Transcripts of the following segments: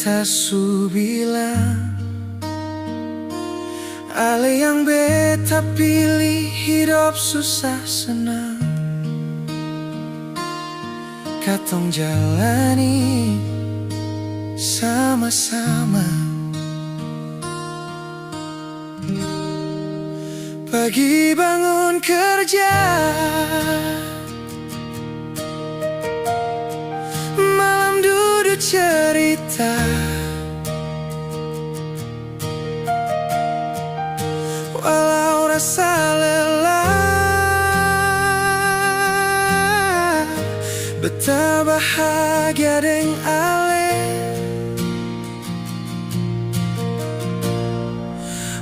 beta su bilang, ale yang beta pilih hidup susah senang, katong jalani sama-sama. Pagi bangun kerja, malam duduk cerita, walau rasa lelah, beta bahagia deng ale.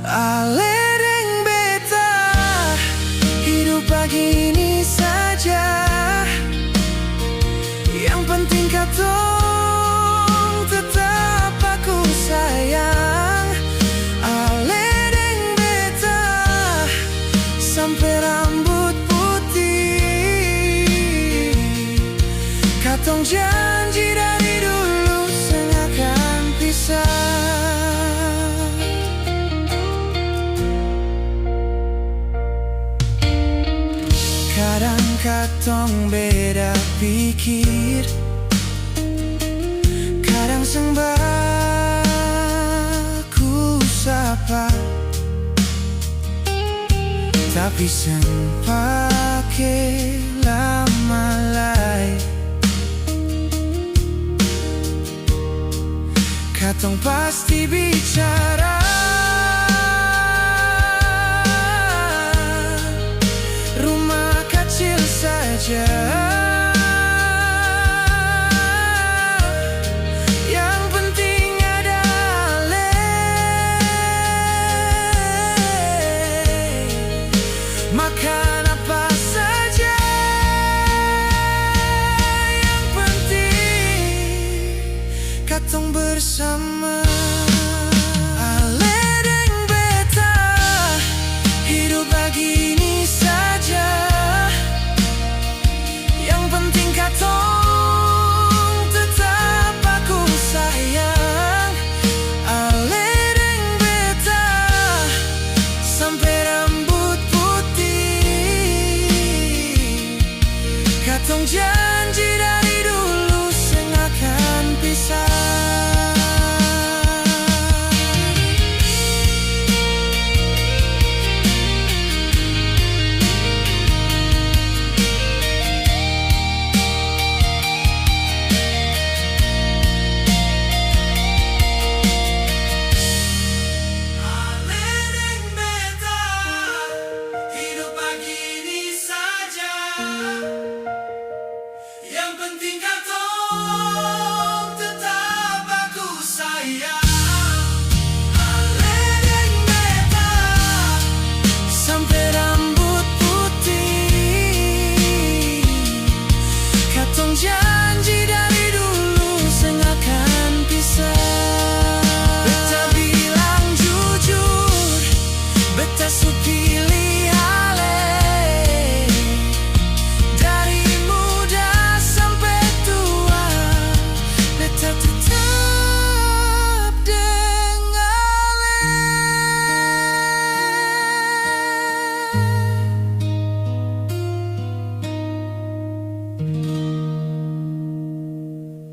Ale deng beta, hidup begini saja. Yang penting katong tetap aku sayang. Ale deng beta, sampai rambut putih. Katong janji dari dulu seng akan pisah. Kadang katong beda pikir, kadang seng baku sapa, tapi seng pake lama lai. Katong pasti bicara, rumah kecil saja. Yang penting ada ale, makan apa saja. Yang penting katong bersama. Ale deng beta, hidup begini saja. Yang penting katong tetap aku sayang. Ale deng beta, sampai rambut putih. Katong janji